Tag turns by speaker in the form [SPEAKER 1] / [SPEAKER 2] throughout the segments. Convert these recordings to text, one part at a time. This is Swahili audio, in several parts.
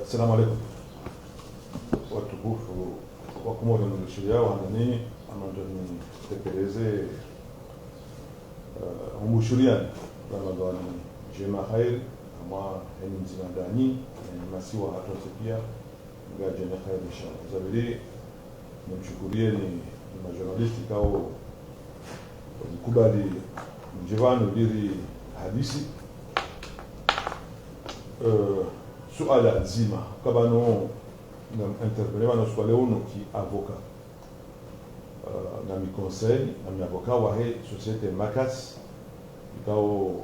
[SPEAKER 1] Assalamu alaikum. Watukufu wa Komoro na Nigeria wanani amandoni tekeleze umushuriani Ramadhani jema khair ama heni mzima ndani masiwa hatose pia ngaje na khair inshallah. Zabiri nimshukurie ni majoralisti kao kubali mjivano diri hadisi suala nzima kabano na intervenir na swala uno ki avocat na mi conseil na mi avocat wa he societe Makas ikao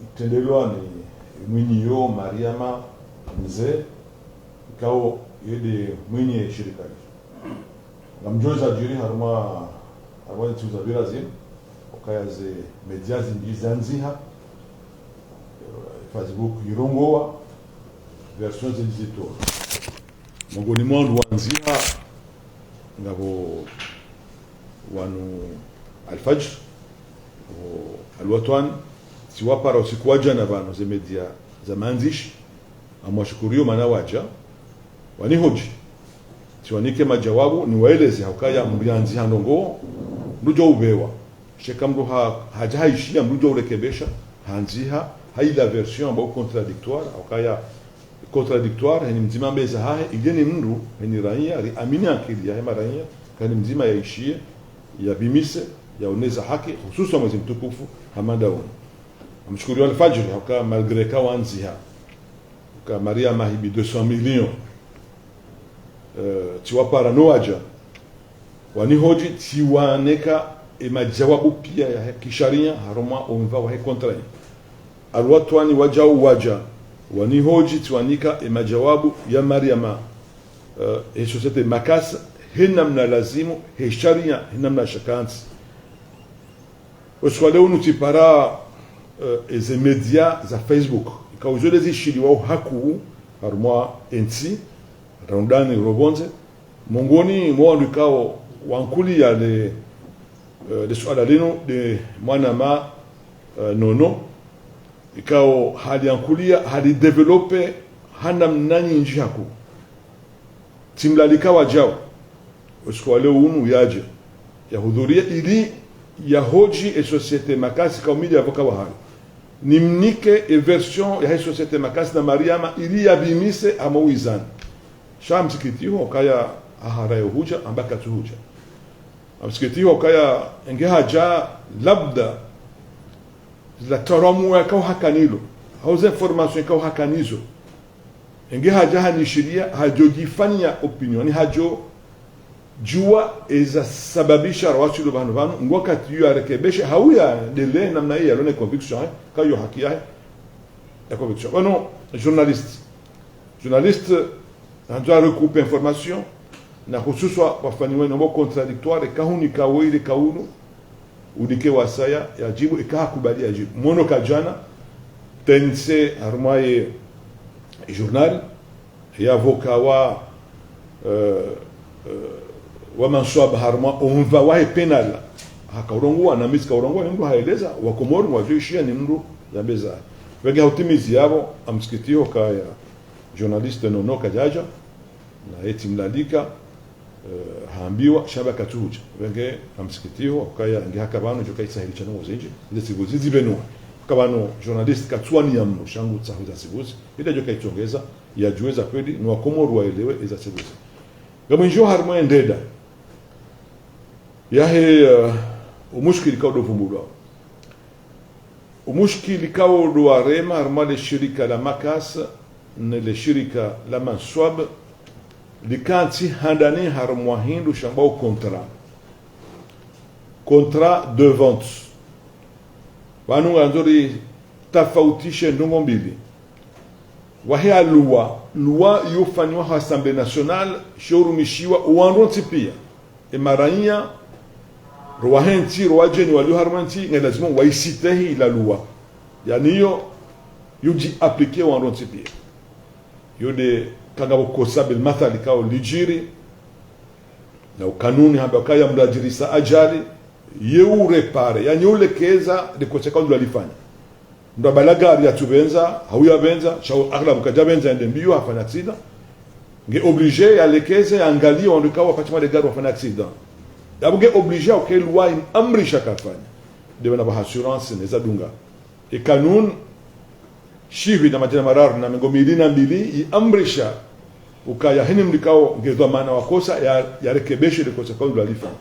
[SPEAKER 1] itendelwa ni mwinyo Mariama mzee ikao yede mwenye shirika na mjoza jiri haruma tuza birazim okayaze mediazi ndizanziha Facebook yirongowa versions editor mongoni mwandu wanzia ngabo wanu alfajr alwatwan siwapara usikuwaja na bano ze media za manzish amwashukurio manawaja wanihoji siwanike majawabu ni waeleze haukaya mrianzi handongo mrujo ubewa sheka mru hajaishia mrujo urekebesha hanziha haila version ambao contradictoire haukaya contradictoire ni mzima mbeza hahe igeni mndu ni raia amini akili ya hema raia kani mzima yaishie ya bimise ya uneza haki hususan mwezi mtukufu hamada wana amshukuru al-fajr haka malgré kawanziha ka Maria mahibi 200 millions tiwa paranoaja wanihoji tiwaneka majawabu pia ya kisharia haruma umva wa kontra alwatwani waja wanihoji tiwanika majawabu ya Mariama societe Makas hinamna lazimu sharia hinamna shakansi uswale unu tipara eze media za Facebook ikaujole zishili wao haku haruma enti raundani robonze mongoni mwandu kao wankuli ya de suala lino de mwana ma nono ikao hali yankulia hali develope hana mnani nji haku timlalika wajao uskwale unu yaje ya hudhuria ili ya hoji e societe Makasi kaumili avoka wa hali nimnike e version ya societe Makasi na Mariama ili ya bimise amawizani shamsikitiho kaya aharayo huja ambaka tuhuja amsikitiho kaya engehaja labda la taramu yakao hakanilo hauze information yakao hakanizo engehaja hanishiria hajojifanya opinion hajo jua eza sababisha rawatu banu ngwakati yu arekebesha hauya dele namna hii alone conviction kayo haki ya conviction bano journaliste andoa recouper information na hususwa wafanywe nombo contradictoire kahuni kawili kaunu udike wasaya yajibu ikakubali yajibu mono kajana tense armaye journal ya avocat wa manswab harma onva wa penal hakaurongwa na miska urongwa ni mtu haeleza wa Komoro wajishia ni mtu yabeza wege hautimizi yabo amsikitio kaya journaliste nono kajaja na eti mlalika haambiwa shabaka tuja wenge amsikitio kaya ngihaka bano joka isahili chano uzenje ile sibuzi zibenwa kabano journaliste katwani ya mno shangu tsahuza sibuzi ile joka itongeza yajueza kweli ni wa Komoro waelewe iza sibuzi gamunjo harmo endeda yahe umushkili kao dovumbulwa umushkili kao do arema armale shirika la Makas ne le shirika la Manswab likanti handani harmo hindu shambao contrat de vente wanu anzori tafautishe ndongo mbili wahea loi yofanywa ha Assemblée nationale shorumishiwa uandonti pia emaraia roahenti roajeni walio harmanti ne lazima waisitehi la loi yani yo yuji appliquer uandonti pia yode kangabo kosa bil mathali kao lijiri na ukanuni hamba kaya mrajirisa ajali yeu repare yani ulekeza de consequences walifanya ndo balagari yatubenza hauya benza shau agla mkajabenza ende mbio afanya accident nge obligé ya lekeze angalie ondikawa wakati de gari wafanya accident dabuge obligé auquel loi amrisha kafanya de na assurance neza dunga e kanun shivi na majina marar na mingomili na mbili amrisha ukaya hini mlikao ngezwa maana wakosa ya rekebeshe de consequences walifanya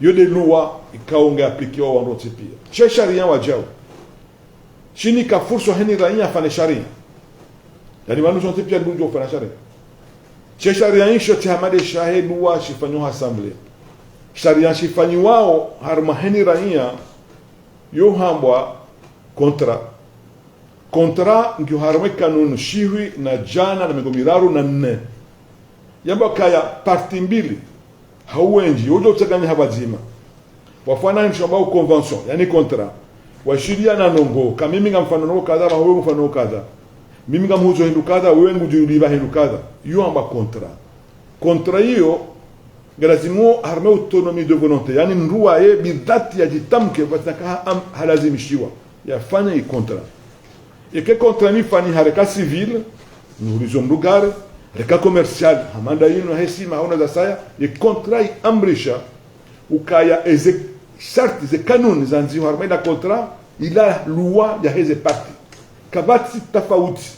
[SPEAKER 1] yo de loi ikao nge appliquer wa ndoti pia che sharia wajao chini ka furso heni raia afanye sharia yani wanu zonte pia ndio ufanya sharia che sharia hisho tihamade shahedu wa shifanyo assembly sharia shifanyi wao harma heni raia yo hambwa kontra ngio harma kanunu shiwi na jana na migomiraru na nne yamba kaya parti mbili hauenji ujo utaganya habazima wafana nshamba convention yani kontra washiria na nongo kama mimi ngamfano no kadha na wewe mfano kadha mimi ngamhuzo hindu kadha wewe ngujuliba hindu kadha yo amba kontra hiyo lazima harme autonomie de volonté yani ndua bidhati ya jitamke wataka halazimishiwa yafanya hii kontra yake kontra ni fani haraka civil nulizo mlugare reka commercial hamanda yino hesima hauna za saya ni kontra amrisha ukaya sharti ze kanuni za nzi harma ila kontra ila loi ya heze parti kabati tofauti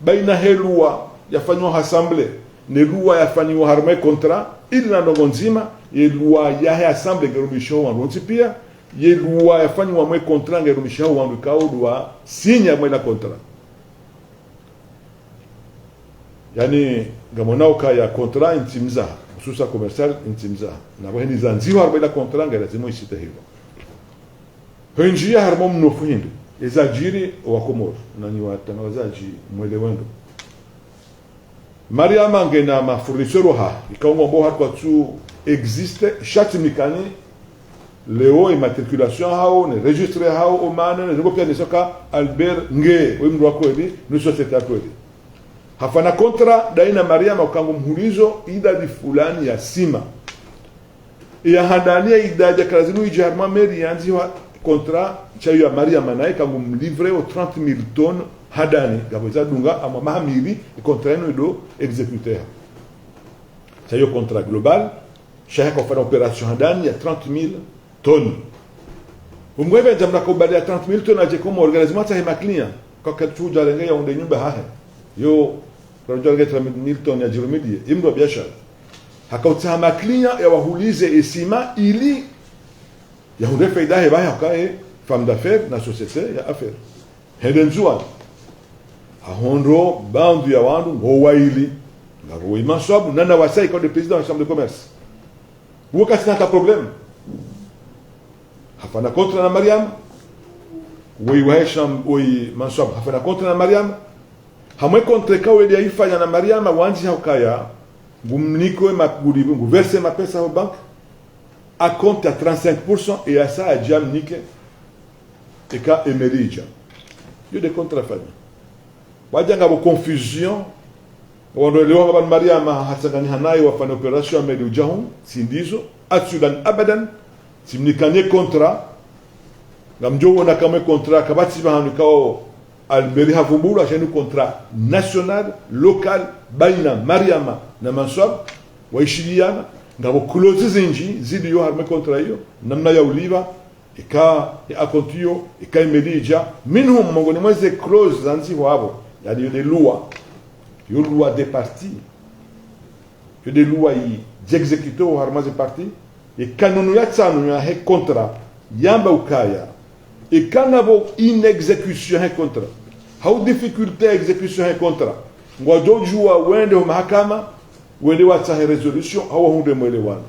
[SPEAKER 1] baina he loi yafanywa assemblée ne loi yafanywa harma kontra ila ndongo nzima ye loi ya he assemblée ngerudisho wangu pia ye loi yafanywa mwe kontra ngerudisho wangu kaudwa sinya mwe la kontra yani ngamonao kaya kontra intimza hususa commercial intimza na wahindi zanziwa harba ila kontra lazima isite hivyo henjia harmo mnofu hindu ezajiri wa komoro na ni watanawazaji mwelewendo Mariama ngena ma fournisseur ha ikaongo mbo harko tu existe chaque mikani leo immatriculation hao ne registre hao omane ne ngopia ne soka Albert nge wimru wako hivi ni societe yako hivi hafana kontra daina Mariama ukango mhulizo idadi fulani ya sima ya handania idadi ya kazinu ijarma meri yanzi wa kontra chayo ya Mariama nae kango mlivre au 30,000 tonnes hadani gaboza dunga ama mahamili kontra ino do exécuteur chayo kontra global chayo kwa fana opération hadani ya 30,000 tonnes umwebe jamna ko bali ya 30,000 tonnes aje como organisation ta himaklia kwa katu jalenga ya onde nyumba hahe yo project get 30,000 tonnes ya jiromidie imdo biashara hakauta maklia ya wahulize esima ili ya hunde faida heba ya kae femme d'affaires na société ya affaires hedenzua ahondo bandu ya wandu ngowaili ngaro imasabu nana wasai kwa le président de la chambre de commerce woka sina ta problème hafana kontra na Mariam woi wahesham woi masabu hafana kontra na Mariam hamwe kontra kawe dia ifanya na Mariam wanzi haukaya gumniko makuri verser ma pesa au banque à compte à 35% et à ça à jamnike et ka emerija yo de contrafanya wajanga bo confusion wando leo ban Mariam hasagani hanai wafanya operation ameli ujahum sindizo atsudan abadan simnikanye kontra ngamjo na kama kontra kabati bahanu kao alberi havumbula chenu kontra national local baina Mariama na Mansab waishiliana ngabo close zinji zidi yo harme kontra hiyo namna ya uliva ika akontio ika imelija minhum mongoni mweze close zanzi wabo yani des lois yo loi des partis yo des lois d'exécuter harma des partis et kanunu ya tsanu ya he kontra yamba ukaya et kanabo inexécution he kontra how difficulté exécution he kontra ngwajojua wende mahakama wende watsahe resolution hawa hunde mwelewana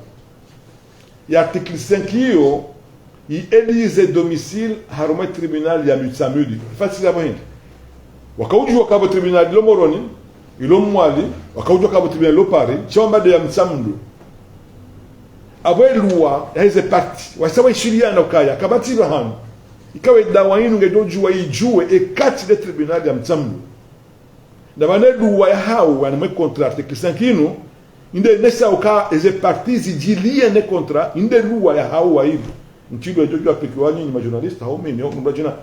[SPEAKER 1] ya article 5 hiyo elise domicile haruma tribunal ya mutsamudi fasila bahindi wakaujua kabo tribunal lo moroni ilo mwali wakaujua kabo tribunal lo pari chamba de ya mtsamundu abwe loi ya hize parti wasawa ishiriana ukaya kabati bahanu ikawe dawa yinu ngejojua ijue ekati de tribunal ya mtsamundu na bane loi ya hao wana mwe contre article 5 ino inde nesa uka eze parti zijilie ne kontra inde lua ya hao wa hivi mtigo ndio apikiwa nyinyi majournaliste hao mimi ndio jina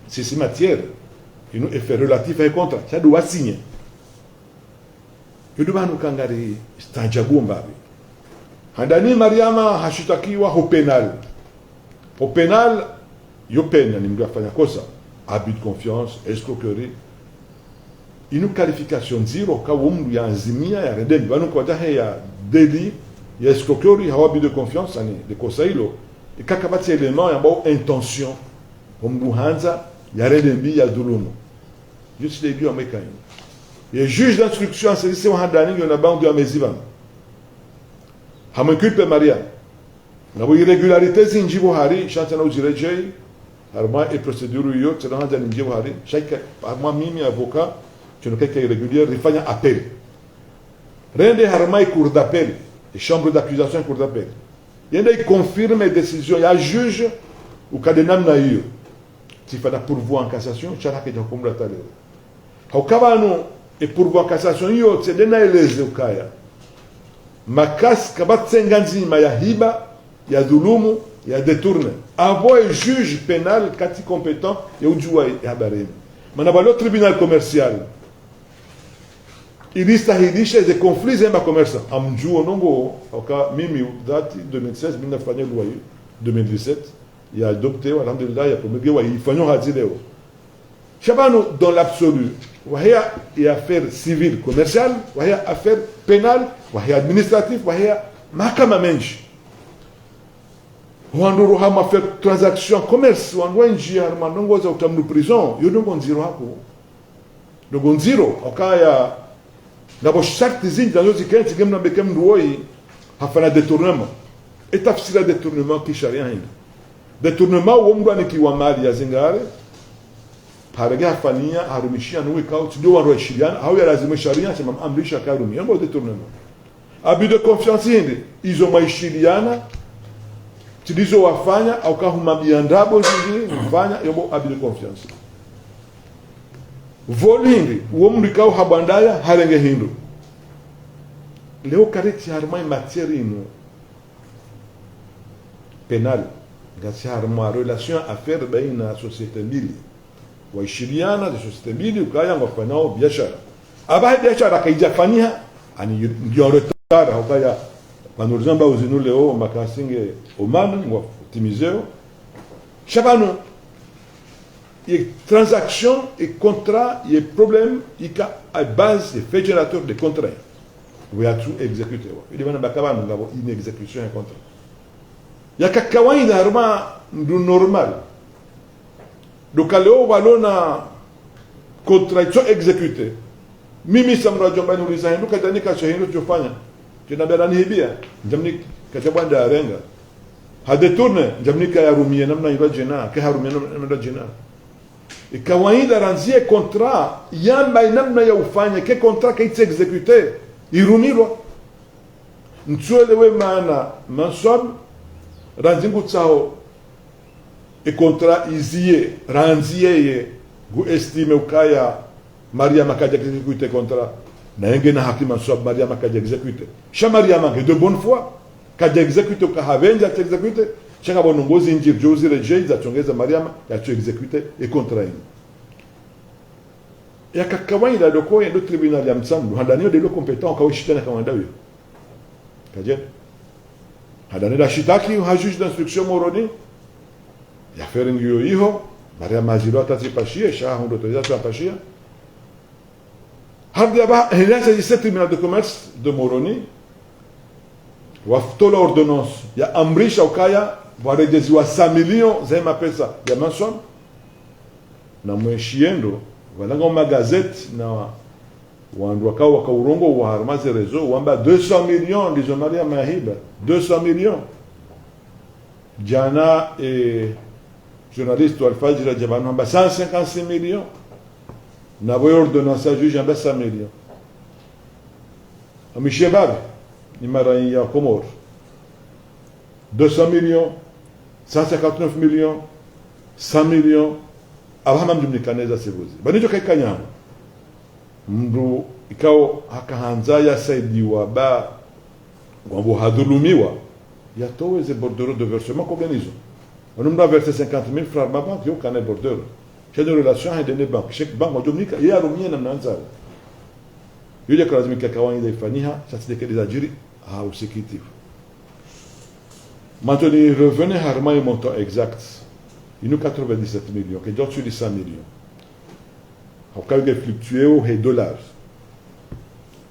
[SPEAKER 1] c'est matière qui nous est relatif à contrat ça doit signer yudubanu kangari stajagumbabi handani Mariama hashitakiwa ho penal yo pena ni mtu afanya kosa abus de confiance escroquerie inu qualification zero ka mtu ya azimia ya redemi banu kwa dahe ya délit ya escroquerie hawa abus de confiance ani de kosa hilo ikakabati element ambao intention mtu hanza ya redemi ya dhulumu juste les lieux américains et juge d'instruction c'est handani yona bandu ya meziba hamankulpe Maria na irrégularité zinjibu hari chance na uzirejei harma et procédure yo tsana handa ninjibu hari chaque harma mimi avocat tu ne quelqu'un irrégulier rifanya appel rende harma cour d'appel et chambre d'accusation cour d'appel yenda il confirme décision ya juge ou kadenam na hiyo tifana pourvoi en cassation chara ke jakomla tale haukabano et pourvoi en cassation yo tsedena eleze ukaya makas kabatsenga nzima ya hiba ya dhulumu ya détourne avoye juge pénal kati compétent ya ujua ya baremi manabalo tribunal commercial ilistahilisha ze conflits za commerce amjuo nongo oka mimi dati 2016 binafanya loi 2017 ya adopté alhamdulillah ya promulgué wa ifanyo hadi leo shabano dans l'absolu wahia ya affaire civile commerciale wahia affaire pénale wahia administratif wahia mahakama menji wanduru hama faire transaction commerce wandwa njia manongo za utamnu prison yodongo nziro hapo dogo nziro okaya nabo charte zindi dans les cas qui na bekem ndoi hafana détournement et tafsira détournement ki sharia hindi détournement wo mdu anikiwa mali ya zingare harega hafania harumishia nuwe kao ndio waro shiriana au ya lazima sharia sema amrisha karumi yango détournement abus de confiance hindi izo maishiriana tulizo wafanya au kahumabia ndabo zingine mfanya yobo abus de confiance volindi uwo mlikao habandaya harenge hindu leo kareti harma matière ino pénal ngati harma relation affaire baina société mbili waishiriana de société mbili ukaya ngofanyao biashara aba biashara kaijafanyia ani ndio retard ukaya panurjamba uzinu leo makasinge Oman ngotimizeo shabano et transaction et contrat et problème il y a à base des faits générateurs de contrats vous avez tout exécuté il y a bakaba ngabo une exécution un contrat il y a kawaida harma ndu normal donc leo walona contrat exécuté mimi samra jomba nuliza hindu kadani ka shahindo tufanya tunabera nihibia jamni kachabanda arenga hadetourne jamni ka yarumie namna ibajena ka harumie namna jena ikawaida ranzie contrat yamba namna ya ufanye ke contrat ka ite exécuté irumirwa ntsuelewe maana mansab ranzingu tsao e contrat izie ranzie gu estime ukaya Maria makaja exécuté contrat na yenge na hakima mansab Maria makaja exécuté sha Maria manque de bonne foi kaja exécuté ka havenja exécuté chaka bonongozi njir jozi rejei za chongeza Mariama ya tu exécuté et contrat ya kakawaida doko ya do tribunal ya msambu handanio de lo compétent ka ushitana kama ndawi kaje hadane da shitaki ha juge d'instruction moroni ya faire ngio hiyo Mariama azilo atazipashia sha hundo toza tapashia hadi aba hilasa yi tribunal de commerce de Moroni waftola ordonnance ya amrisha ukaya warejeziwa 100 millions za mapesa ya mansam na mweshiendo walanga magazeti na wandu wakaurongo wa harmaze rezo wamba 200 millions ndizo Maria Mahiba 200 millions jana journaliste Al-Fajr Jabano wamba 156 millions na boyo ordonnance juge wamba 100 millions amishebabe ni mara ya Komor 200 millions 159 millions 100 millions abahama mjumnikaneza sebuzi banicho kaikanyama mndu ikao hakahanza yasaidiwa ba wambo hadhulumiwa yatowe ze bordereaux de versement qu'organisent. On nous a versé 50 000 francs ma banque, yo kana bordereaux. J'ai une relation avec des banques. Chaque banque modomika ya rumia namna nzao. Yule kwa lazima kawaida ifanyika sasa des ajiri au sécurité. Maintenant, les revenus harma un montant exact. Il nous 97 millions, qui est sur les 100 millions. Au cas où il fluctué au dollars.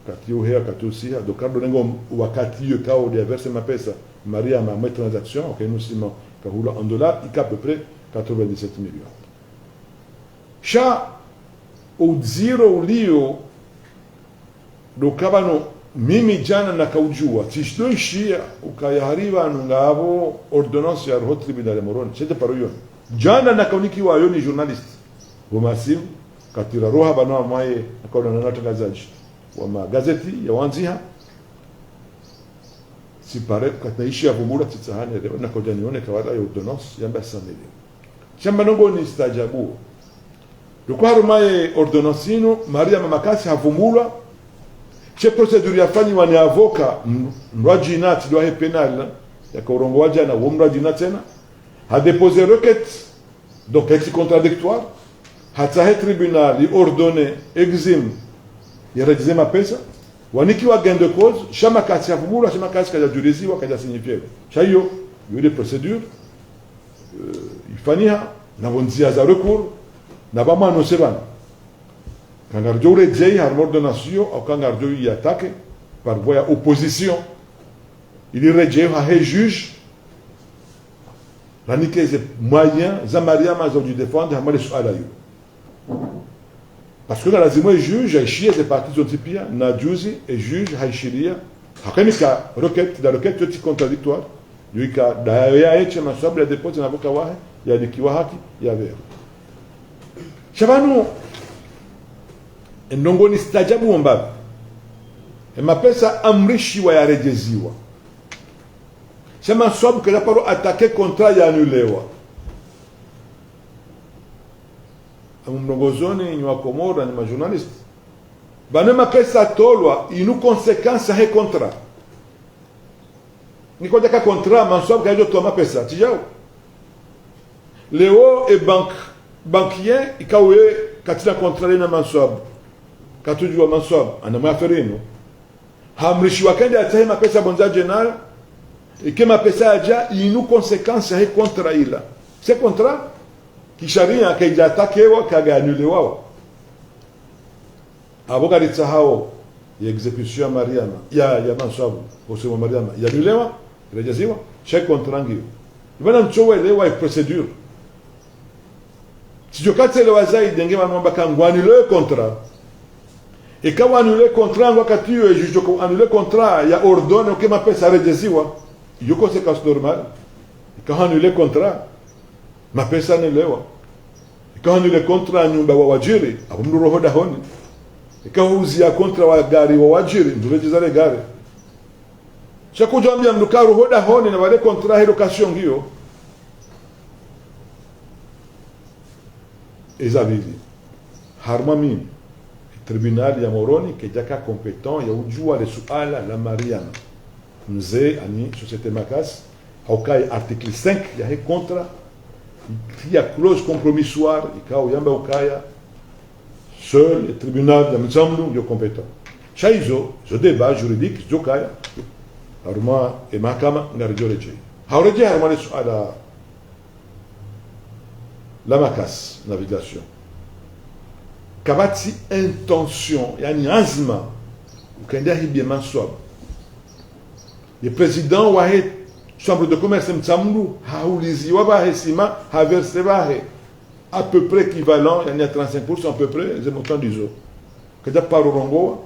[SPEAKER 1] Quand il y a aussi, donc quand on a wakati il y a versé ma pesa, Maria m'a mis transaction, ok nous simon, quand on en dollars, il y a à peu près 97 millions. Cha au zero lio do kabano mimi jana nakaujua tishidoishia ukayahariba ngabo ordonnance ya roho tribunal moroni c'était par yon jana nakaunikiwa yo ni journalist wa masimu katira roha bana maye akaona na natangazaji wa magazeti ya wanziha si pare kataishi ya bumura tsahane leo nakoja nione kawada ya ordonnance yamba sameli chamba nongo ni stajabu dokwaru maye ordonnance ino Maria mamakasi havumulwa che procedure yafanywa ni avoka mrajinat doa penal ya korongo wajana wo mrajinat tena a déposé requête donc ex contradictoire hata tribunal i ordonné exim ya rejize mapesa wanikiwa gain de cause shama kasi afumula shama kasi kaja juriziwa kaja signifier chayo yule procédure ifanyia na bonzia za recours na bama no sebana quand on rejette à l'ordonnance, ou quand on y attaque par voie opposition, il rejette à un juge. La nique est moyen, Zamaria m'a dit défendre, à mal à la parce que dans la zimoie juge, Haïchia est parti de Tipia, Nadjouzi et juge Haïchiria. Hakamika requête, la requête est contradictoire. Lui ka d'ailleurs et ma soeur dépose un avocat wahe, il y a des kiwahaki, il y avait. Chavano ndongo ni stajabu mbabu mapesa amrishiwa yarejeziwa sema sababu kila paro atake contrat ya anulewa mlongozoni ni wa Komora ni majournalist bana mapesa tolwa inu conséquence he contrat ni kwa daka contrat mansabu kajo to mapesa tijao leo e banquier ikawe katika contrat na mansabu katujua mansabu ana maferino hamrishiwa kende atahema pesa bonza general ikema pesa aja inu conséquence he contrat ila ce contrat kisharia kaija atakewa kaganulewa aboka litsahao ya execution Mariama ya mansabu osema Mariama ya nulewa rejeziwa chaque contrat ngio ibana mchowe lewa procedure sijokate lewa zaidi ngema nomba kangwani le contrat et quand on annule le contrat wakati yo juge ko annule le contrat ya ordonne que ma pesa rejeziwa yo conséquence normale quand on annule le contrat ma pesa ne lewa quand on annule le contrat nyumba wa wajiri abumru roho da honi quand uzia contrat wa gari wa wajiri ndurejeza le gari chakujambia mdukaru hoda honi na wale contrat hilo kasio ngio ezabili harma mimi tribunal ya Moroni kejaka compétent ya ujua le suala la Mariama mzee ani société Makas haukai article 5 ya he contrat ya clause compromissoire ikao yamba ukaya seul le tribunal de Mzamlu yo compétent chaizo ce débat juridique zokaya harma e mahakama ngarjoleje haureje harma le suala la Makas navigation kabati intention yani azma ukenda hibia manswab le président wa he chambre de commerce Mzamlu haulizi waba hesima haverse bahe à peu près équivalent yani à 35% à peu près c'est montant du zo kada paro rongoa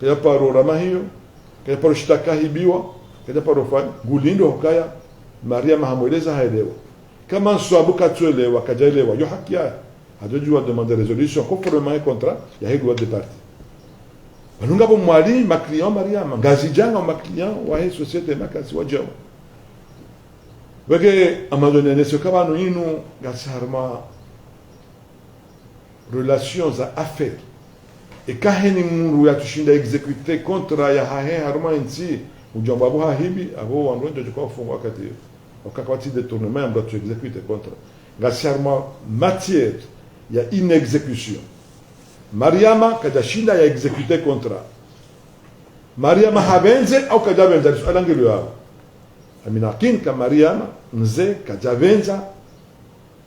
[SPEAKER 1] kada paro ramahio kada paro shtaka hibiwa kada paro fan gulindo hokaya Maria mahamweleza haelewa kama swabu katwelewa kajaelewa yo haki yake hajajua demander résolution conformément au contrat ya he droit de partie banunga bo mwali ma client Maria ngazijanga ma client wa he société Makasi wajao wege amadone ne sokabano inu gasarma relations à affaires ikaheni mungu ya tushinda execute kontra ya hahe haruma nsi ujamba abo hahibi abo wanronjo kwa fungo wakati détournement ambayo tu execute kontra ngasi haruma matière ya inexécution Mariama kadashinda ya execute kontra Mariama habenze au kadabenza alangelo yao aminakin ka Mariama mzee kadabenza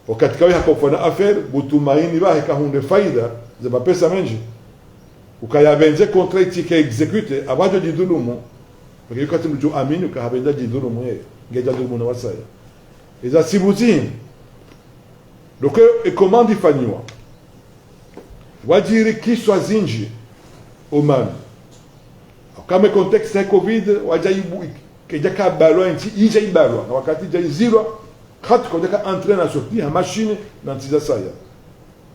[SPEAKER 1] wakati kawe hakofana affaire butumaini bahe kahunde faida za mapesa menji ukayabenze kontra itike execute abajo jidulumu porque yukati mtu amini ukahabenza jidulumu yeye ngeja dulumu na wasaya iza sibutini donc comment ifanywa wajiri kiswa zinji omani kama contexte ya covid wajaibu kejaka balwa nti ija ibalwa na wakati ja izilwa khat kodeka entrer na sortie ha machine na ntiza saya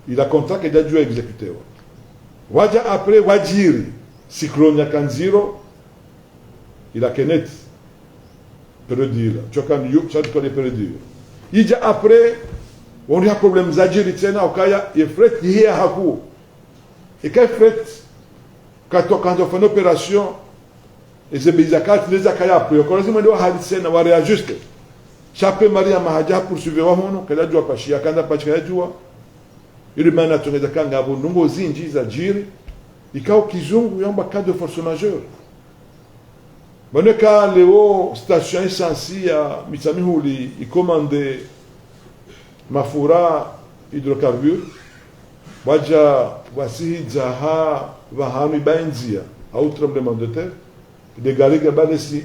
[SPEAKER 1] ila contrat keja jua exécuter waja après wajiri cyclone ya kanziro ila kenet perdira chokan yu chat ko perdira ija après on a problème zajiri tena ukaya yefret hiya haku ikafret quand on fait une opération et c'est bizarre les akaya pour quand ils me doivent hadiser na wa réajuster chape Maria mahaja poursuivre wa hono kala jua pashia kanda pachika jua ili maana tunaweza kanga abo nungo zinji za jiri ikao kizungu yamba cas de force majeure boneka leo station essentielle ya mitsamihuli ikomande mafura hydrocarbures waja wasihijaha vahanu bainzia au tremblement de terre de gariga balesi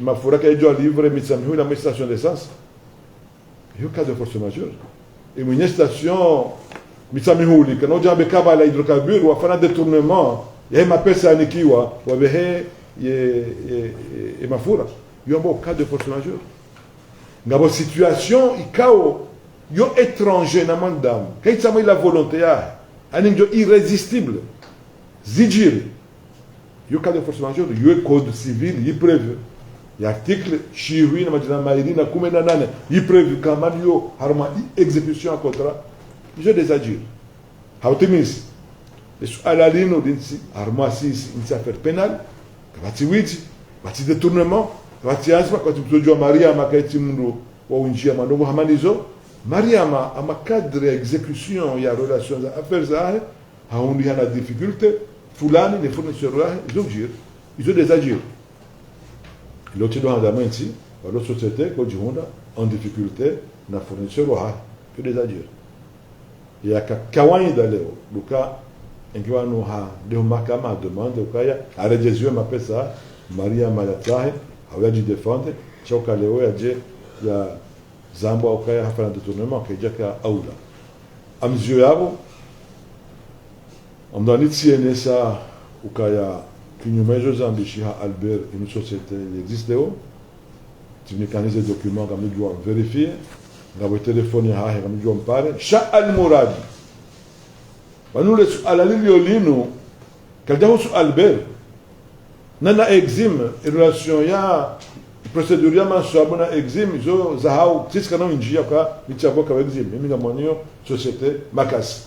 [SPEAKER 1] mafura kaijwa livre mitsamihuli na station d'essence yo cas de force majeure et une station mitsamihuli kana jambe kaba la hydrocarbures wafanya détournement ya mapesa nikiwa wabehe ye mafura yo mbo cas de force majeure ngabo situation ikao yo étranger na mandam kaitsama la volonté ya aninjo irrésistible zijiri yo cas de force majeure yo code civil y prévu ya article shiwi na majina mairi na 18 y prévu kama yo harma exécution à contrat je désagir hautemis es alalino dinsi harma si une affaire pénale bati witi bati détournement bati asma quand tu dois Maria makaiti mundu wa unjia mandogo hamanizo Mariama ama cadre exécution ya relations affaires zahe haundi hana difficulté fulani les fournisseurs là ils ont des agir l'autre doit en ici l'autre société ko jihonda en difficulté na fournisseur là que des agir ya kawaida leo duka ingiwa no ha de makama demande ukaya arejezwe mapesa Mariama ya tahe hawaji défendre choka leo yaje ya zambo ukaya hafana détournement kejaka aula amzio yabo amdanitsinesa ukaya kinyumejo zambishiha Albert une société existe leo timekanize document kama doit vérifier ngabo telefoni ha kama doit mpare sha al muradi banule ala liliolino kajahu su Albert nana exime relation ya procédure ya masabuna exime zo zahau tiska no njia ka bichavo ka exime mimi na monio société makasi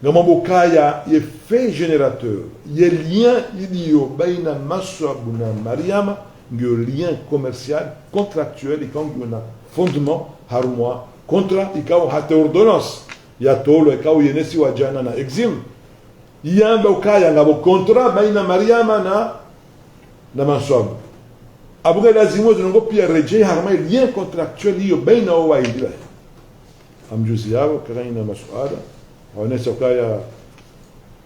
[SPEAKER 1] ngambo kaya ye fait générateur ye lien ilio baina masabuna Mariama ngio lien commercial contractuel et quand on a fondement harumwa contrat ikao hata ordonnance ya tolo ikao yenesi wajana na exime yamba ukaya ngabo contrat baina Mariama na masabu abuga lazima zinongo pia rejei harma lien contractuel hiyo baina wa idila amjuzi yao kaina masuala wanesa kaya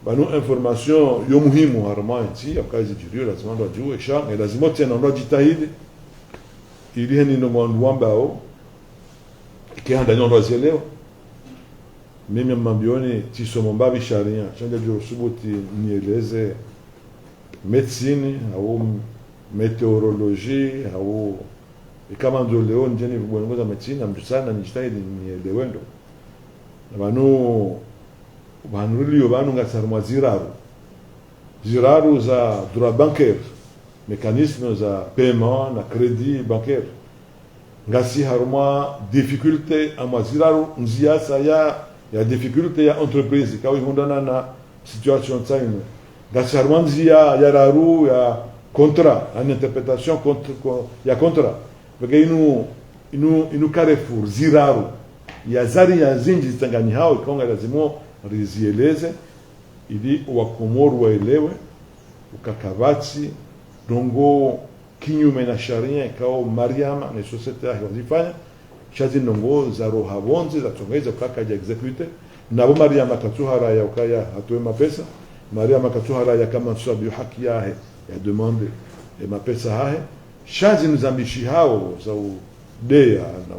[SPEAKER 1] banu information yo muhimu harma nti akazi jirio lazima ndo juu esha lazima tena ndo jitahidi ili hani no mwambao ikianda ndo zeleo mimi mambioni tisomo mbabi sharia changa jo subuti nieleze médecine au météorologie au kama ndio leo njeni vibongoza médecine amjusana nijitahidi nielewendo banu lio banu ngasarwa ziraru za droit bancaire mécanisme za paiement na crédit bancaire ngasi haruma difficulté ama ziraru nziasa ya difficulté ya entreprise kawi hondana na situation tsaino gasharwanzi ya raru ya contra en interprétation contre ya contra porque inu Carrefour ziraru ya zari ya zinji zitangani hao ikonga lazima rizieleze ili wakomoru waelewe ukakabati dongo kinyume na sharia ikao Mariama na societe yake wazifanya shazi ndongo za roha bonze za tongeza kaka ya execute nabo Mariama katuhara ya ukaya hatoe mapesa Mariama katuhara ya kama sababu haki yake ya demande mapesa hahe shazi nuzambishi hao za dea na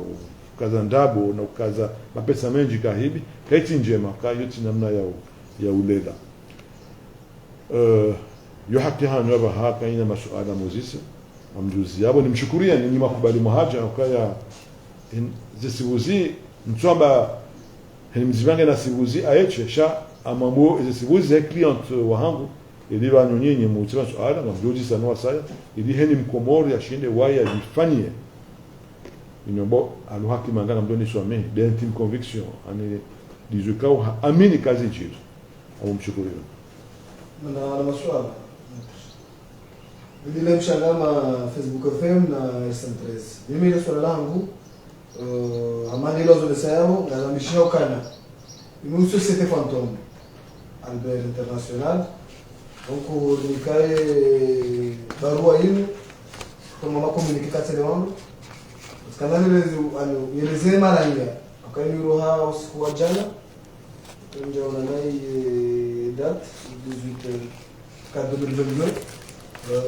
[SPEAKER 1] kaza ndabo na kaza mapesa mengi kahibi kaiti njema kayoti namna ya ulela yo haki hano yaba haka ina masuala muzisi amjuzi yabo nimshukuria ni makubali muhaja ukaya zisibuzi mtsomba mzibange na sibuzi ayeche sha amambo zisibuzi ya client wahangu ili banyonyenye mu tsima suala ngamjuzi sanwa saya ili heni mkomori ashinde waya yifanyie inyombo aluhaki mangana mdoni swame d'intime conviction ani dizukao amini kazi njizo au mshukuria
[SPEAKER 2] na maswala ndio mshangama Facebook FM na S13 mimi ile swala langu amani lozo lesao na mishao kana une société fantôme Albert International donc nikae barua hii kama makomunike kati ya wangu kana nielezee mara hiyo akani roha usiku wa jana ndio naona date 18 2022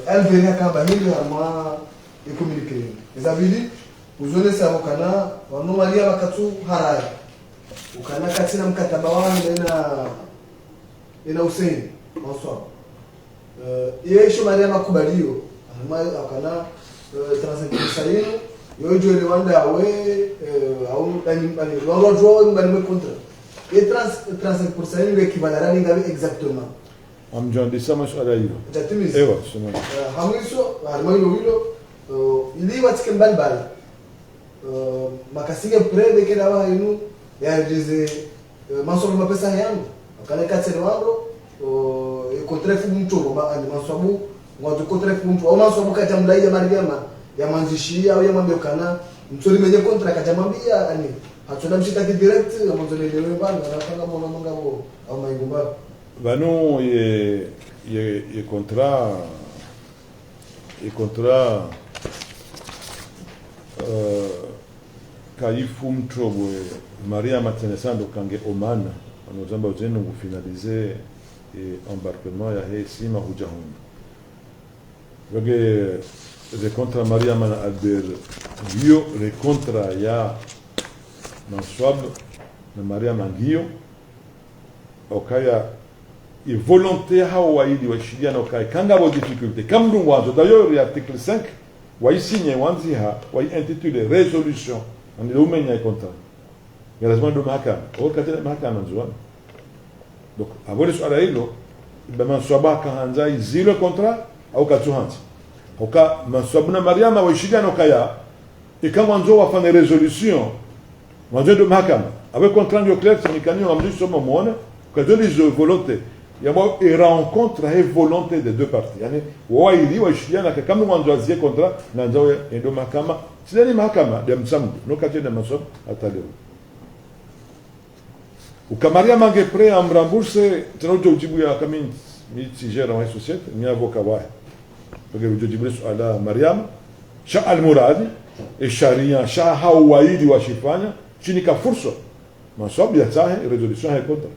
[SPEAKER 2] elle venait kamba hili harma ikomunike ezabili uzone sawa kana wanomalia wakatu haraya ukana katina mkataba wangu ina Hussein Maswa yesho Maria makubalio akana transaction yojo ile wanda we au bani wao bani kontra et 35% ile kibalarani ngapi exactement
[SPEAKER 1] amjandisa masuala hiyo ewa sema
[SPEAKER 2] hamiso harmoyo hilo ili watike mbali makasiga prebe kila wa inu ya dize masomo mapesa yangu akana katse wangu ikontrefu mtu ba ani masomo ngado kontrefu mtu au masomo kata mdai ya Mariama ya manzishia au ya mambo kana mtori mwenye kontra kajamambia ani hatuna mshitaki direct amazole lewe bana anapanga mwana mangabo au maigumba
[SPEAKER 1] bano ye contrat kaifu mtobwe Maria Matenesando kange Oman anozamba uzenu kufinalize embarquement ya hesima hujahunda wage le contrat Maria Mana Albert Gio le contrat ya Manswab na Maria Mangio okaya et volonté hawaidi washidia na okaya kanga bo difficulté comme nous wanzo d'ailleurs l'article 5 wa signe wanzi ha wa intitulé résolution on est umenya contrat lazima ndo mahakama au katena mahakama nzwani donc avole swala hilo bama swaba kaanza zile contrat au katuhanzi oka maswabuna Mariama washidia na okaya ikama nzo wafanya résolution wanzo ndo mahakama avec contrat de clair c'est mécanique on dit somo muone que de les volontés il y a une rencontre et volonté des deux parties yani waili washidiana kama mwanzo azie contrat na ndio ndo mahakama sidani mahakama de msambu no katena masomo ataleo ukamaria mange prêt à me rembourser tenojo ujibu ya kama miti gère en société ni avocat wa parce que ujibu ala Mariam sha al-Muradi et sharia sha hawaidi washifanya chini ka fursa masomo ya tahe resolution ya contrat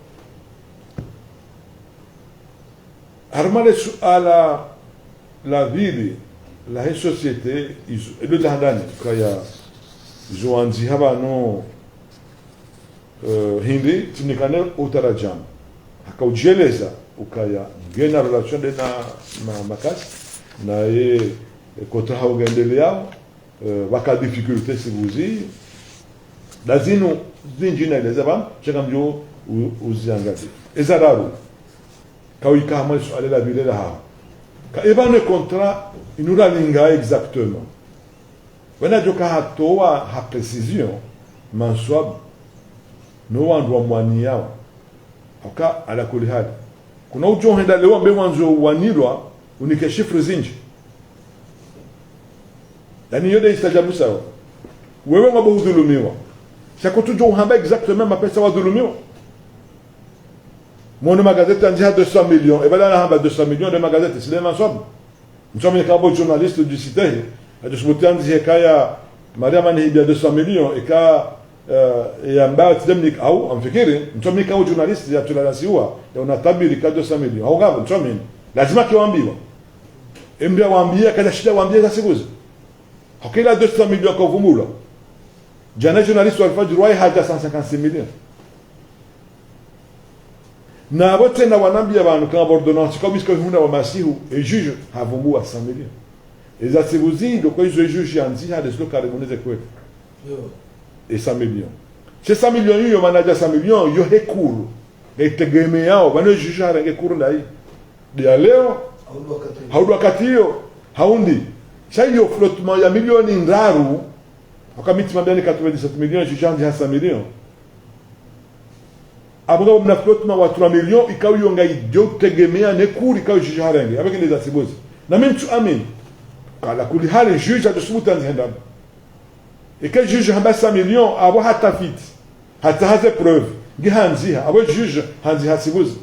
[SPEAKER 1] harmale suala la ville la société ile landani kaya zoanzi habano hindi tinikane utarajam akaujeleza ukaya ngena relation de na makasi na ye kota haugendelea waka difficulté sibuzi lazino zinjina ile zabam chakamjo uziangazi ezararu kawika hamal suala la ville la ka ebane contrat inura linga exactement wana joka hatoa ha précision Manswab no wandu wa mwani yao aka ala kulihali kuna ujo henda leo mbe mwanzo wanilwa unike shifre zinji yani yode istajabu sawa wewe ngabo hudhulumiwa shako tujo uhamba exactement mapesa wadhulumiwa mon magazette anjia 200 millions et bala na hamba 200 millions de magazette c'est les ensemble nous sommes les carbone journalistes du site et de ce moteur anjia kaya Mariama ni hibia 200 millions et ka ya mbao tidemnik au amfikiri mtomi kama journalist ya tulalasiwa ya unatabiri ka 200 millions au ngabo mtomi lazima kiwaambiwa embia waambia kada shida waambia za siguzi hakila 200 millions kwa vumula jana journalist walifajiri wai haja 156 millions na wote na wanambia abantu kama ordonnance comme isko huna wa masihu et juge havumbua 100 millions eza siguzi donc izo juge yanzi ha deslo kariboneze kwetu et 100 millions. C'est 100 millions, il y a 100 millions, il y a cours. Et te game yao, bano juja range cours là. Dia leo, haudu wakatio, haundi. Sasa hiyo flottement ya milioni ndaru, wakamiti mabani 97 millions, juja ndi 100 millions. Abuga mna flottement wa 3 millions, ikaw yo ngai dio tegemea ne cours ikaw juja range. Avec les asibozi. Na mimi tu amin. Kala kuli hali juja de sumutan zenda. Et que juge hamba 100 millions abo hata fit hata haze preuve gihanziha abo juge hanzi hasibuzi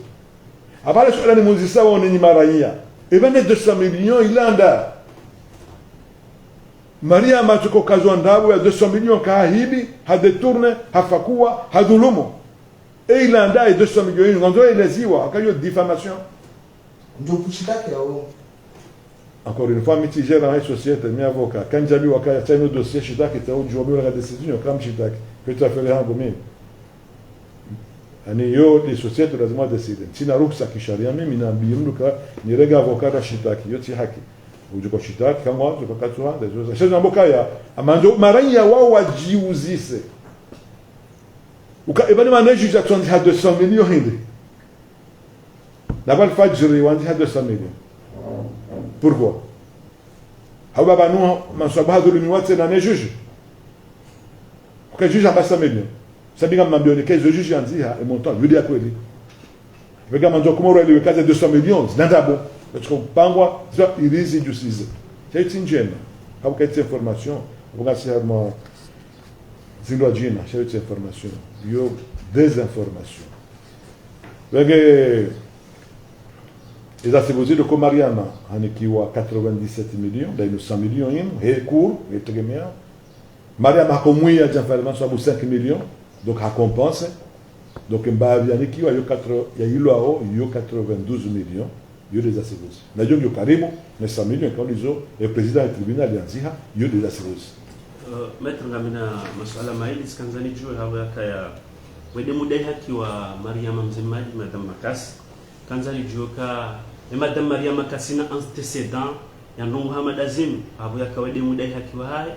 [SPEAKER 1] abale swala ni muzisa wao ni maraia et ben 200 millions ilanda Maria matuko kazo ndabu ya 200 millions ka hibi hadetourne hafakua hadulumo et ilanda et 200 millions ngondo eleziwa akayo diffamation
[SPEAKER 2] ndio kuchitake au
[SPEAKER 1] encore une fois mitigé dans la société mes avocats quand j'ai vu wakaya tsaino dossier shitaki tao jobi la décision comme shitaki peut faire le hango mimi ani yo les sociétés lazima décider sina ruksa kisharia mimi naambia mtu ni rega avocat shitaki yote haki ujuko shitaki kama watu kwa katwa ndio sasa mbokaya amando maranya wao wajiuzise uka ibani maneji za 200 millions hindi na bal fajri wandi 200 millions. Pourquoi? Haba nous mansaba dhulumi wote na ne juge. Kwa juge amba 100 millions. Sabinga mambioni ke juge yanzia et montant yudi ya kweli. Vega manzo kuma ule kaza 200 millions ndabo. Parce que pangwa za irizi justice. C'est ingénieux. Haba cette information, vous gasi harma zindo jina, cette information. Yo désinformation. Vega Ezasibuzi de Mariama anikiwa 97 millions, d'ailleurs 100 millions et court et tegemea. Mariama hakomwia jamfalema sababu 5 millions, donc hakompense. Donc mbavi anikiwa yo 4 ya hilo ao yo 92 millions yo des asibuzi. Na yo karibu na 100 millions quand ils ont le président du tribunal yanziha yo des asibuzi.
[SPEAKER 3] Maître ngamina masuala maili sikanzani juu hawa kaya wede mudai haki wa Mariama Mzemaji Madame Makasi kanzali joka Madame Maria Makasina antécédent ya Ndongo Hamad Azim abo yakawede mudai haki wa hai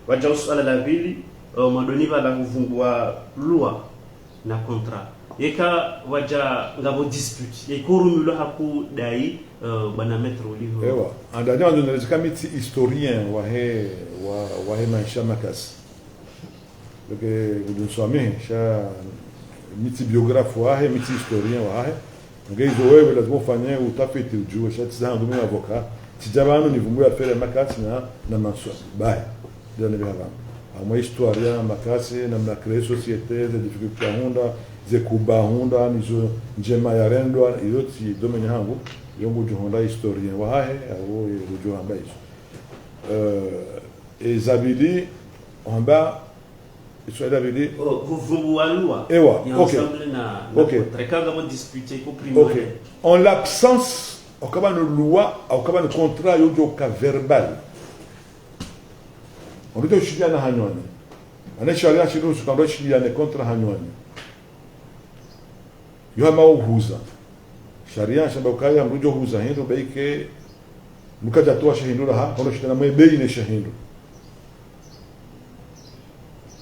[SPEAKER 3] waja usala la vili madoniva la kuvumbua loi na contrat yeka waja ngabo dispute yekuru milo haku dai bana maître olivo
[SPEAKER 1] ewa andanya ndo kamiti historien wa he maisha Makasi porque nous sommes cha miti biographe wa he miti historien wa he ngeizo wewe lazima ufanye utafiti ujue shati zangu mimi avocat tijabano nivumbua affaire Makasi na Mansour bye ndio ni baba ama histoire ya Makasi na mna créer société de difficulté honda ze kuba honda nizo njema ya rendwa yoti domaine hangu yongo johonda historien wahe au rujo hamba hizo ezabili hamba Israël avait dit
[SPEAKER 3] ewa
[SPEAKER 1] okay okay okay en l'absence au cas de loi au cas de contrat yo ka verbal on doit chilia na hanywani ana sharia shiru tukando chilia na contrat hanywani yo ama uhuza sharia shamba ukaya mrujo huza hindo beike mukaja toa shahindo ha kono shitana mai bei ne shahindo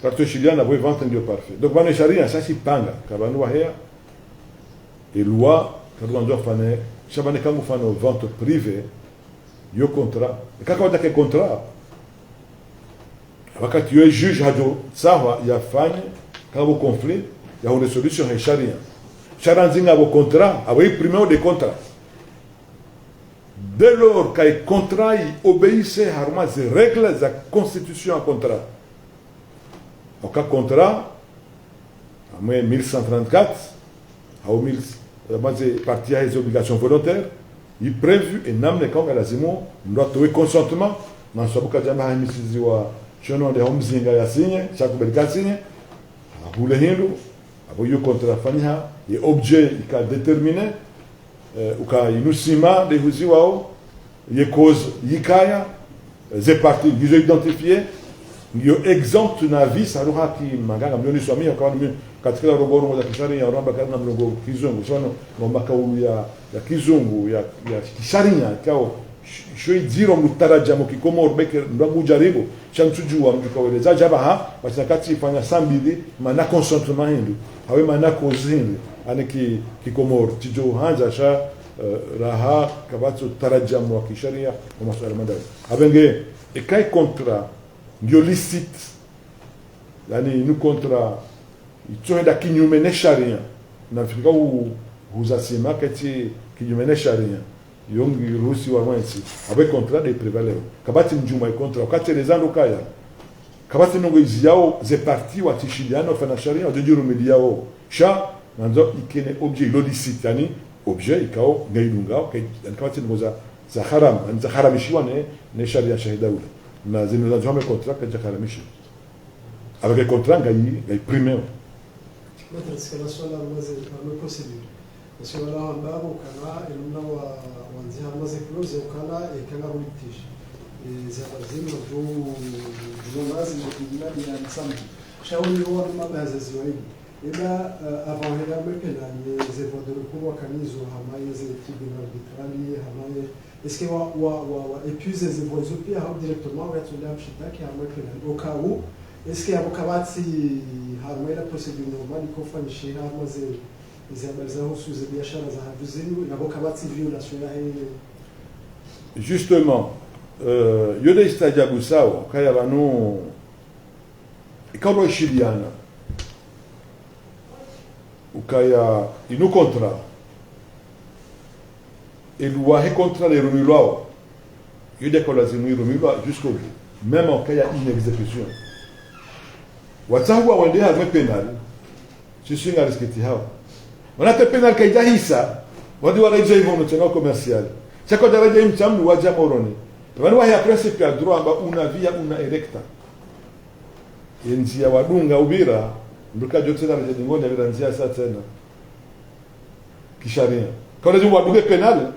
[SPEAKER 1] Carton chilien a vente de parfait. Donc, on est charia, ça c'est panga. Kabanu wahea et loi, quand on doit faire, chabane quand on fait une vente privée, yo contrat. Et quand on a un contrat, quand tu es juge, il y a fani, quand on conflit, il y a une solution et charia. charanzinga vos contrats, avez primé des contrats. Dès lors qu'un contrat obéissait à les règles de la constitution à contrat. En cas contrat, à 1134, à 1000, partie à les obligations volontaires, il est prévu et n'a pas de l'azimo, nous doit trouver consentement. Dans ce cas, jamais à misiziwa, je n'ai pas de ya signe, chaque bel signe, à vous le hindu, à vous le contrat fania, et objet qui a déterminé, ou ka inusima de huziwao, les causes yikaya, les parties qui sont identifiées, yo exemple na vie ça aura qui maganga milioni swami akawa ni katika roboro za kisharia ya ramba kana mlongo kizungu sono ngomba kaulu ya kizungu ya kisharia kao shoi diro mutaraja mukikomo beke ndo jaribu chamtujua mjukaweleza jaba ha basakati ifanya sambili mana consentement hindu hawe mana kozini aniki kikomor tijo hanja sha raha kabatsu tarajamu wa kisharia kwa masuala madai abenge ekai kontra ndio licite yani nous kontra itoenda kinyume na sharia nafika huzasema kati kinyume na sharia yongi rusi wa mwansi avec contrat de prévalence kabati njuma kontra wakati rezando kaya kabati nongo iziao ze parti wa tishiliano fana sharia de dire mediao sha nanzo ikene objet illicite yani objet ikao ngailunga kabati ngoza za haram za haramishiwa ne sharia shahida ule na zinu za contrat que jakaramishi avec le contrat ngai primaire
[SPEAKER 4] مثلا سكالاسون المازال البروسيدور بس ولا بابو كان إنه وانزها المازال كلوز وكان كان روليتيش زي زين جو مازال يقولنا يعني سام شاول هو ما بهذا الزوين إلا avant هذا ممكن يعني زي فودر كوا كانيزو هما يزي تيجينا بيترالي هما est-ce que wa épuise les voisins puis a directement va être là chita qui a mumkin au cas où est-ce que abukabati harumwe la procédure normale ko fanishe hamaze izabalizaho suze biashara za havuzini nabo kabati violation ya
[SPEAKER 1] justement yode istajabu sawa kaya banu ikawa shiliana ukaya inu kontra elua he kontra le rumilao yode ko lazima rumilao jusqu'au bout même en cas d'une exécution watahwa wende harme penal sishinga risketi hawa wanate penal kaida hisa wadi waraija hivyo mtenga commercial chako daraja mchamnu waja moroni wani wa ya principe ya droit amba una via una erecta njia wadunga ubira nduka jote na rejea ngoni ya njia saa tena kisharia kwa lazima wadunge penal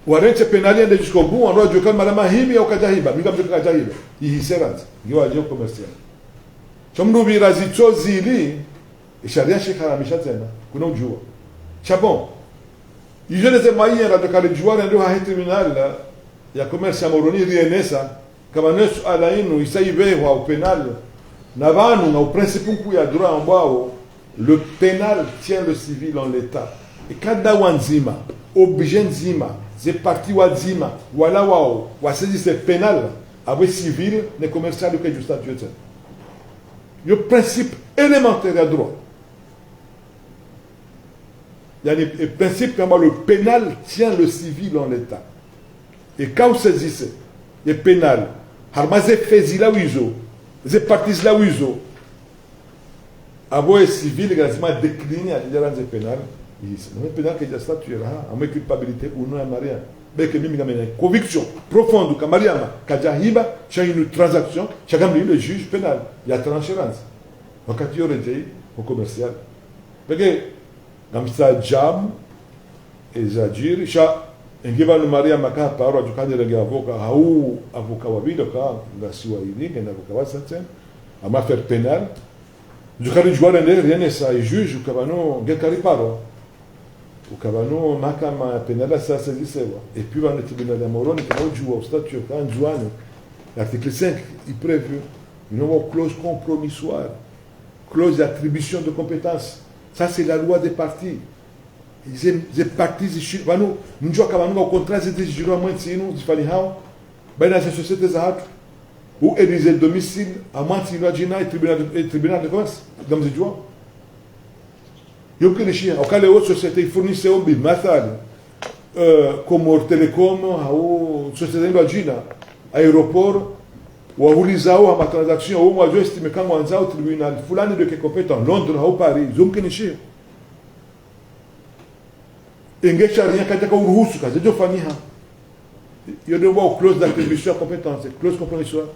[SPEAKER 1] wareche penali ende jusqu'au bout on doit jouer malama hibi au kajahiba minga mtu kajahiba hii serant ndio aje commercial chomdu birazi chozili sharia shikaramisha tena kuna ujua chabon hizo les moyens de kale joueur ndio ha terminal ya commerce moroni rienesa kama nesu alainu isaibe wa penal na vanu na principe ku ya droit ambao le pénal tient le civil en l'état et kada wanzima objet nzima c'est parti wazima wala wao wasezi c'est pénal avec civil ne commercial que du statut le principe élémentaire du droit il y a le principe comment le pénal tient le civil en l'état et quand vous saisissez le pénal harmaze fezi la wizo c'est parti la wizo abo civil gratuitement décliné à l'idée pénal isso não é penal que já está tirando uma culpabilité ou não é Maria bem que mimi gamena conviction profonde que Mariama kajahiba chega une transaction chega le juge pénal il y a transférence wakati yo rejei au commercial porque gamsa jam exagir cha ingiba no Mariama ka paro ajukanye rege avoka au avoka wa vida ka ngasiwa ili na avoka wa saten ama faire pénal jukari joueur ne rien ça juge ukabano ngekari paro ukabano mahakama penala sasa zisewa et puis dans le tribunal de Moroni qui a joué au statut quand Joanne l'article 5 il prévu une clause compromissoire clause d'attribution de compétences ça c'est la loi des partis les partis vanu njoo kama nunga contrat zitijirwa mwensinu zifanyao baina ya sociétés za hatu ou elisé domicile à Mantina Gina et tribunal de commerce comme je dis yumkinishia wakale wote societe ifurnise ombi mathali como telecom au societe ndo ajina aeroport waulizao ama transaction au mwajo estime kama wanzao tribunal fulani de compétent Londres au Paris yumkinishia ingesha ria katika uruhusu kazi ndio fanyia yodo wa clause d'attribution à compétence clause compromissoire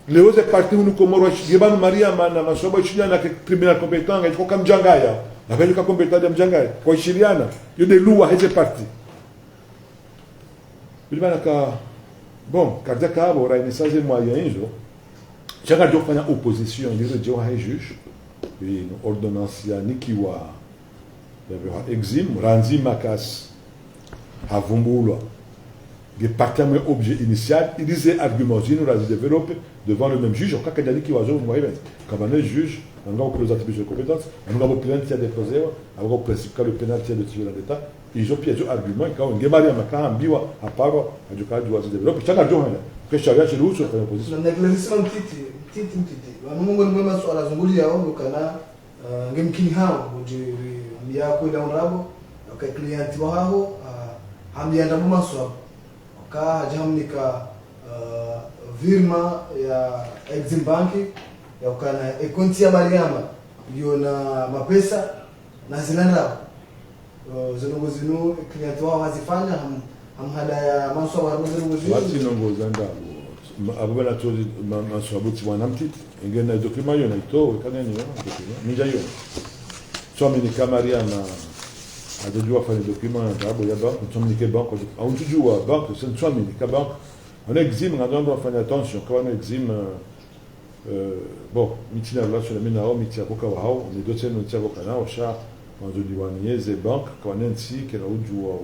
[SPEAKER 1] les autres parties nous comme Yebanu Maria mana masoba chiliana que tribunal compétent et comme Mjangaya avec le compétent de Mjangaya kwa chiliana yodo lua hizo parties bilibana ka bon katika kabo renaissance moyen hizo changa ndio fanya opposition ndio ndio hai juge et ordonnance ya nikiwa exim ranzi makas havumbulwa des partenaires objet initial, il disait arguments, nous les développer devant le même juge, au cas qu'il a dit qu'il va jouer au moyen. Comme un juge, on a que les attributions de compétences, on a le pénal qui a déposé, on a le principe que le pénal qui a déposé dans l'État, ils ont piégé argument, quand on a un cas en biwa, à part, du cas du se développer, chaque jour, que charia chez nous, sur la position.
[SPEAKER 2] On a l'éclaircissement petit. On a un sur la zonguli yao, donc on a un game hao, où il y a quoi dans le rabo, donc les clients wao, ambianda maswa. Ka jamnika virma ya Exim Banki ya ukana ekonti ya Mariama ndio na mapesa na zilanda zinu client wao hazifanya hamhada ya maswa wa zinu
[SPEAKER 1] wati nongo zanda abubana tozi maswa buti wanamti ingena document yo na ito kana ni ninja yo so minika Mariama ajajua fanya document ngabo ya banque tumnike banque au tujua banque c'est soit minika banque on exime ngando fanya attention quand on exime bon mitina la sur la mina au mitia boka wao ni dossier no tia boka nao sha manzo diwanieze banque quand on nsi que la ujua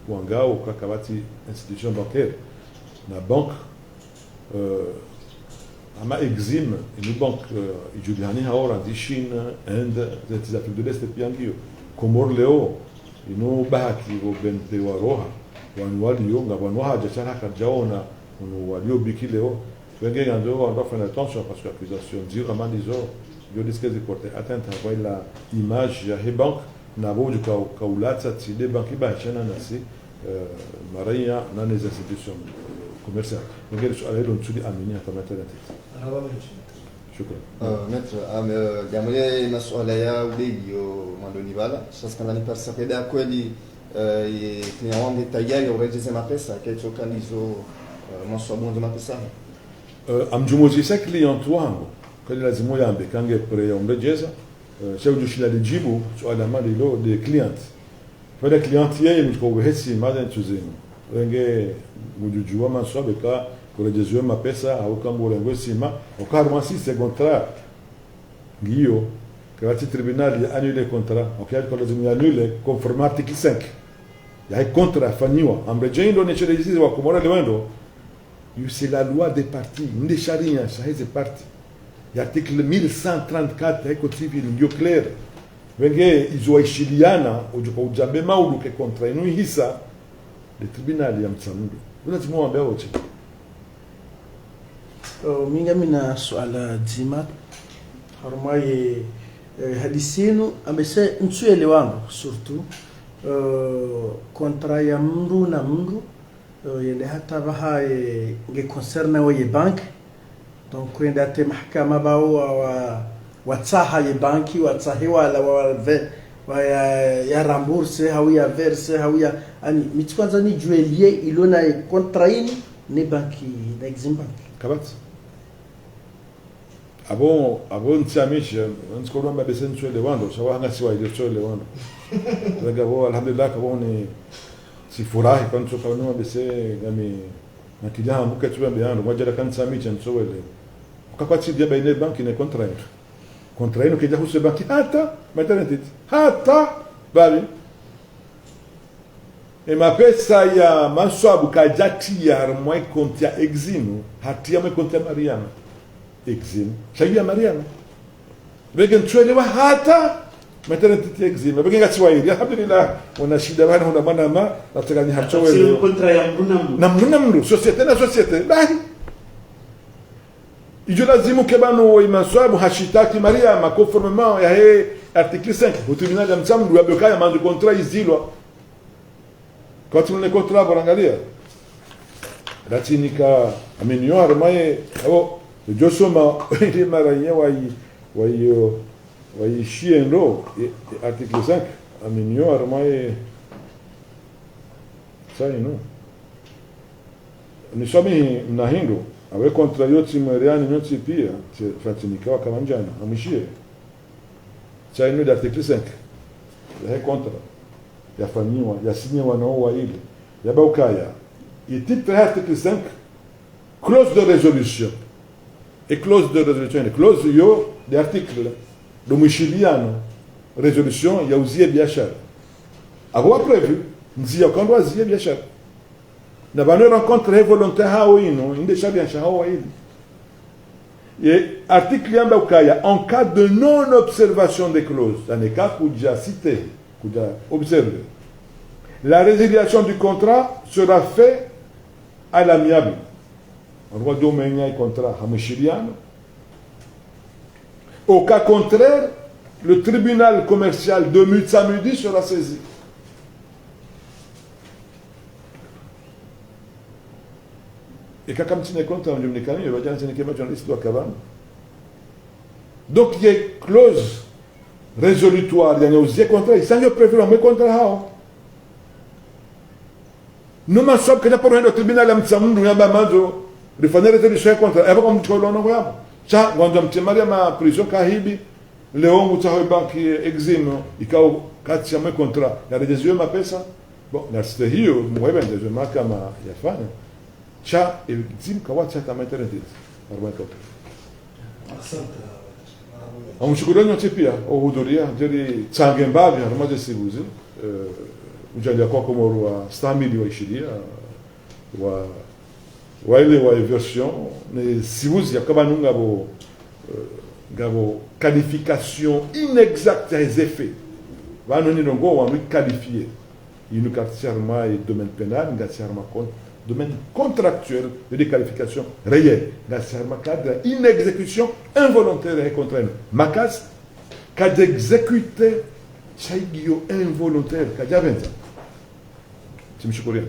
[SPEAKER 1] wangao kwa kabati institution bancaire na banque ama exime une banque Juliani haora di Chine Inde des Afrique de l'Est piangio Komor leo ino bahati go bente wa roha wanu walio ngabanu haja sana kajaona unu walio biki leo wenge ngando on doit faire attention parce que l'accusation dit vraiment disons yo disque de porter atteinte à la image ya bank na boju ka ulatsa tside banki ba chana nasi maraya na les institutions commerciales wenge sur aller on tsudi amini atamata
[SPEAKER 5] شكرا متر jamule masuala ya udejo mandonivala sasa kana niparsapeda kweli client wangu tayari urejeze mapesa kechoka ndizo maswabundo mapesa
[SPEAKER 1] amjumuzisa client wangu kali lazima yambe kange pre umrejeza shehu jushila lijibu swala mali lo de client fada client yeye mko hesi madan tuzini wenge mujujua maswabe ka kurejezwe mapesa au kama ulengo sima ukarma si ce contrat ngiyo kwa tribunal ya annuler contrat okay kwa lazima annuler conforme article 5 ya contrat fanywa amrejendo ne chelezi wa komora lewendo c'est la loi des parties ndi sharia shahizi parti ya article 1134 iko civil ndio clair wenge izoishiliana ujuka ujambe maudu ke contrat inu hisa de tribunal ya mtsamudo unatimo ambaye wote
[SPEAKER 6] mina swala zima harmaye hadisinu ambese ntuele wangu surtout kontra ya mndu na mndu yende hata baha nge concerne wa bank donc kwenda te mahakama bao wa tsaha ye banki wa tsahi wala wa ya rembourse au ya verse au ya ani mitwanza ni juelie ilona kontra ini ne banki na Exim Bank
[SPEAKER 1] kabati abo ntsamisha nsikolo mabese ntswele wando sawa hanga siwa ile tswele wando ngabo alhamdulillah kaboni sifurahi kwa ntoka numa bese ngami na kijana mbuka tuwa mbiyano mwajala kantsamisha ntswele ukakwati dia baine banki ne contraire kija huse banki hata maternity hata bali e mapesa ya maswabu kajati ya mwa konti ya Exim hatia mwa konti ya Mariana Exim shayia Mariana begen twelewa hata maternity Exim begen gatswairi alhamdulillah wana shida bana huna mana ma nataka hachowe
[SPEAKER 3] sio kontra ya
[SPEAKER 1] mruna mru societe bali ijo lazimu kebano wa maswabu hashitaki Mariama conformément ya article 5 au tribunal ya msamdu yabekaa ya mandu contrat izilwa kwa tunle contrat barangalia latinika aminio armaye abo josoma ile mara yewa wa shiendo article 5 aminio armaye ça non ni somi mnahindo awe kontra yoti mwereani nyoti pia fatinikawa kama njana amishie cha ino d'article 5 ya kontra yafanyiwa yasinyiwa na wa ile yabaukaya ititre article 5 clause de résolution et clause de résolution clause yo de article do mwishiliano résolution ya uzie biashara abo prévu nzia kando azie biashara na bano rencontre volontaire hao ino inde sharia hao ile et article yamba ukaya en cas de non observation des clauses dans les cas kuja cité kuja observer la résiliation du contrat sera faite à l'amiable en droit domaine et contrat hamishiriano. Au cas contraire, le tribunal commercial de Mutsamudi sera saisi. Et quand tu n'es content de m'éclater, il va dire que c'est un journaliste doit cavan. Donc il y a une clause résolutoire, il y a un contrat, il s'en est prévu un contrat. Nous m'en sommes que nous avons un tribunal à Mutsamudi, nous avons rifanya résolution contrat. Et pas comme tu l'as envoyé. Ça, quand je me marie ma prison kahibi, Léon Moutahoe banki exime, ikao kati ya contrat. Ya rejezio mapesa. Bon, na site hiyo mwebe ndezo mahakama yafanya. Cha exime kawa cha tamete rendezi. Arba kote.
[SPEAKER 4] Asante.
[SPEAKER 1] Amshukuru nyote pia uhudhuria jeri Tsangembavi haramaje sibuzi. Ujalia kwa komoru wa stamili wa ishiria wa ile wa version mais si vous y a comme nous gabo qualification inexacte des effets va nous dire ngo on qualifier une qualification et domaine pénal une qualification domaine contractuel de qualification réelle qualification cadre inexécution involontaire et contrainte makas cadre exécuté chaigio involontaire cadre 20 ans. C'est monsieur Kourien.